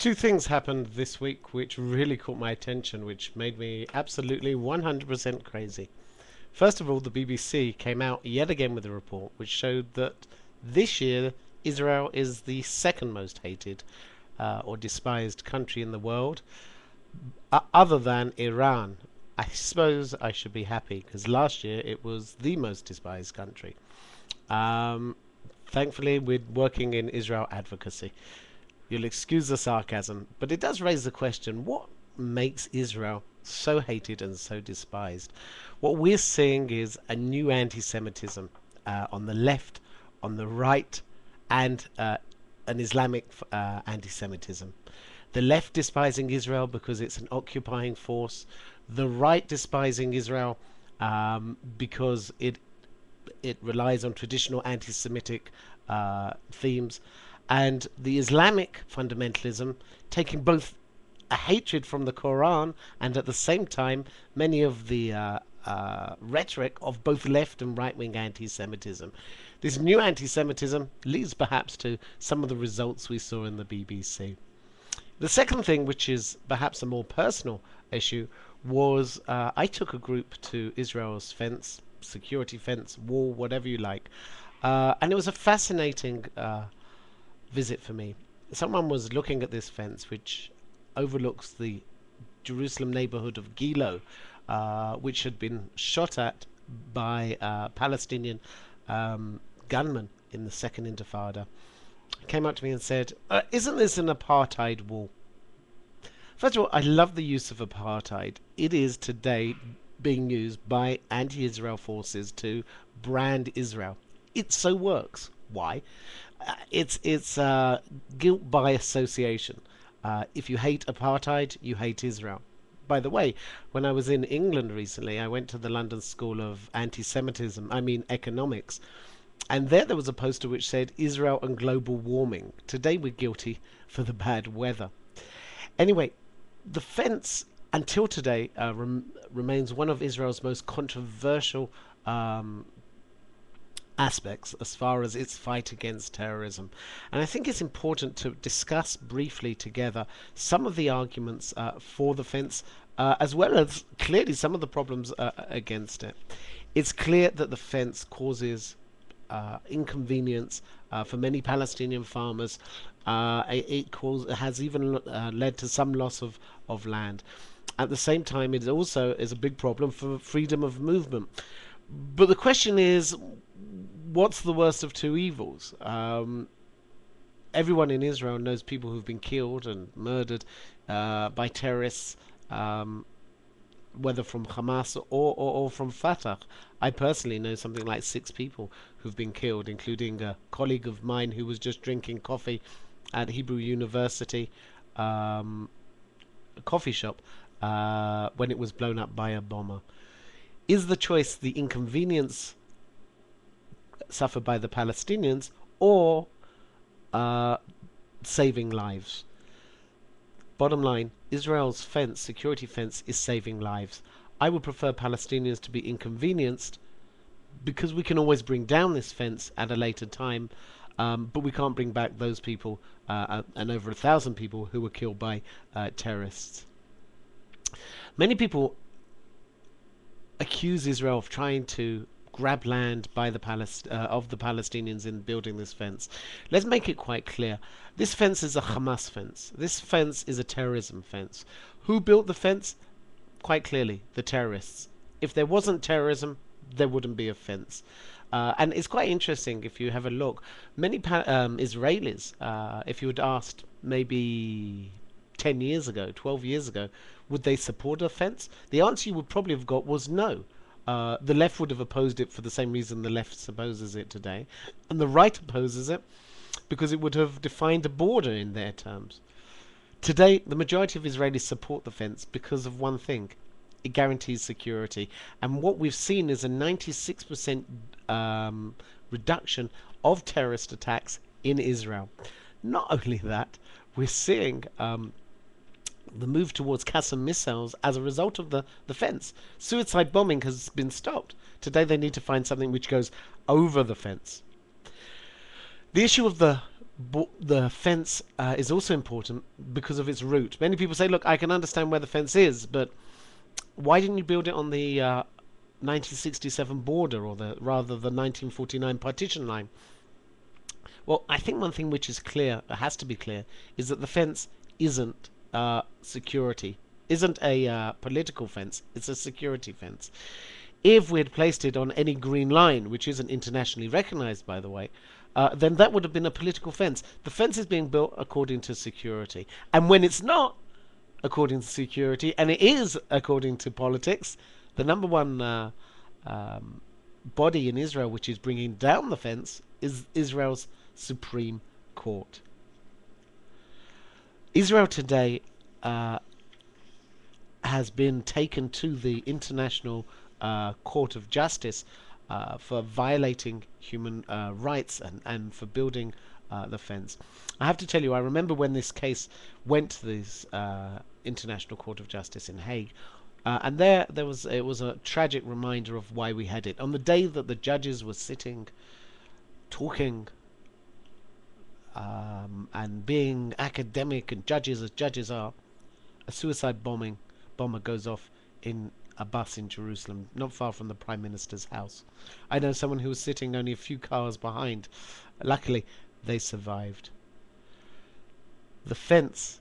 Two things happened this week which really caught my attention, which made me absolutely 100% crazy. First of all, the BBC came out yet again with a report which showed that this year Israel is the second most hated or despised country in the world, other than Iran. I suppose I should be happy because last year it was the most despised country. Um, Thankfully, we're working in Israel advocacy. You'll excuse the sarcasm, but it does raise the question, what makes Israel so hated and so despised? What we're seeing is a new anti-Semitism on the left, on the right, and an Islamic anti-Semitism. The left despising Israel because it's an occupying force. The right despising Israel because it relies on traditional anti-Semitic themes, and the Islamic fundamentalism taking both a hatred from the Quran and at the same time many of the rhetoric of both left and right-wing anti-Semitism. This new anti-Semitism leads perhaps to some of the results we saw in the BBC. The second thing, which is perhaps a more personal issue, was I took a group to Israel's fence, security fence, wall, whatever you like, and it was a fascinating visit for me. Someone was looking at this fence, which overlooks the Jerusalem neighborhood of Gilo, which had been shot at by Palestinian gunmen in the Second Intifada. Came up to me and said, "Isn't this an apartheid wall?" First of all, I love the use of apartheid. It is today being used by anti-Israel forces to brand Israel. It so works. Why? It's guilt by association. If you hate apartheid, you hate Israel. By the way, when I was in England recently, I went to the London School of Anti-Semitism, I mean economics, and there was a poster which said Israel and global warming. Today we're guilty for the bad weather. Anyway, the fence until today remains one of Israel's most controversial aspects as far as its fight against terrorism. And I think it's important to discuss briefly together some of the arguments for the fence, as well as clearly some of the problems against it. It's clear that the fence causes inconvenience for many Palestinian farmers. It has even led to some loss of land. At the same time, it also is a big problem for freedom of movement. But the question is, what's the worst of two evils? Everyone in Israel knows people who've been killed and murdered by terrorists, whether from Hamas or from Fatah. I personally know something like 6 people who've been killed, including a colleague of mine who was just drinking coffee at Hebrew University, a coffee shop, when it was blown up by a bomber. Is the choice the inconvenience suffered by the Palestinians or saving lives? Bottom line, Israel's fence, security fence, is saving lives. I would prefer Palestinians to be inconvenienced because we can always bring down this fence at a later time, but we can't bring back those people and over 1,000 people who were killed by terrorists. Many people accuse Israel of trying to grab land by the of the Palestinians in building this fence. Let's make it quite clear. This fence is a Hamas fence. This fence is a terrorism fence. Who built the fence? Quite clearly, the terrorists. If there wasn't terrorism, there wouldn't be a fence. And it's quite interesting if you have a look. Many Israelis, if you had asked maybe 10 years ago, 12 years ago, would they support a fence? The answer you would probably have got was no. The left would have opposed it for the same reason the left opposes it today. And the right opposes it because it would have defined a border in their terms. Today, the majority of Israelis support the fence because of one thing. It guarantees security. And what we've seen is a 96% reduction of terrorist attacks in Israel. Not only that, we're seeing the move towards Qassam missiles as a result of the fence. Suicide bombing has been stopped. Today they need to find something which goes over the fence. The issue of the But the fence is also important because of its route. Many people say, look, I can understand where the fence is, but why didn't you build it on the 1967 border, or rather the 1949 partition line? Well, I think one thing which is clear, has to be clear, is that the fence isn't security, isn't a political fence, it's a security fence. If we had placed it on any green line, which isn't internationally recognized, by the way, then that would have been a political fence. The fence is being built according to security. And when it's not according to security, and it is according to politics, the number one body in Israel which is bringing down the fence is Israel's Supreme Court. Israel today has been taken to the International Court of Justice for violating human rights and for building the fence. I have to tell you, I remember when this case went to this International Court of Justice in Hague, and it was a tragic reminder of why we had it. On the day that the judges were sitting, talking, and being academic and judges as judges are, a suicide bomber goes off in a bus in Jerusalem, not far from the Prime Minister's house. I know someone who was sitting only a few cars behind. Luckily, they survived. The fence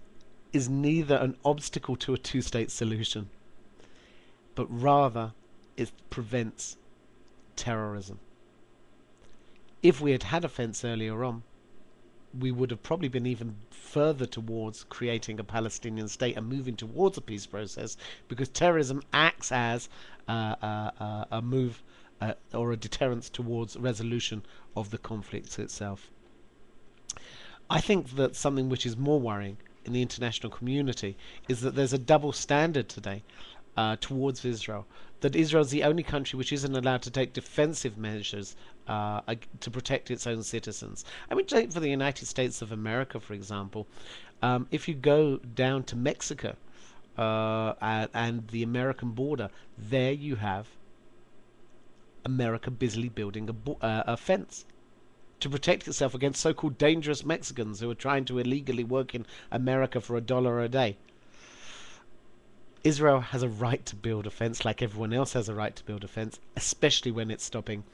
is neither an obstacle to a two-state solution, but rather it prevents terrorism. If we had had a fence earlier on, we would have probably been even further towards creating a Palestinian state and moving towards a peace process, because terrorism acts as a move or a deterrence towards resolution of the conflict itself. I think that something which is more worrying in the international community is that there's a double standard today towards Israel. That Israel is the only country which isn't allowed to take defensive measures to protect its own citizens. I mean, take for the United States of America, for example. If you go down to Mexico and the American border, there you have America busily building a fence to protect itself against so-called dangerous Mexicans who are trying to illegally work in America for $1 a day. Israel has a right to build a fence, like everyone else has a right to build a fence, especially when it's stopping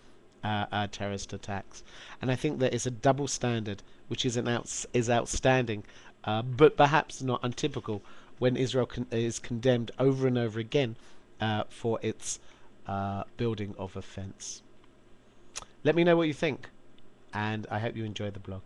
terrorist attacks. And I think there is a double standard which is outstanding, but perhaps not untypical, when Israel is condemned over and over again for its building of a fence. Let me know what you think, and I hope you enjoy the blog.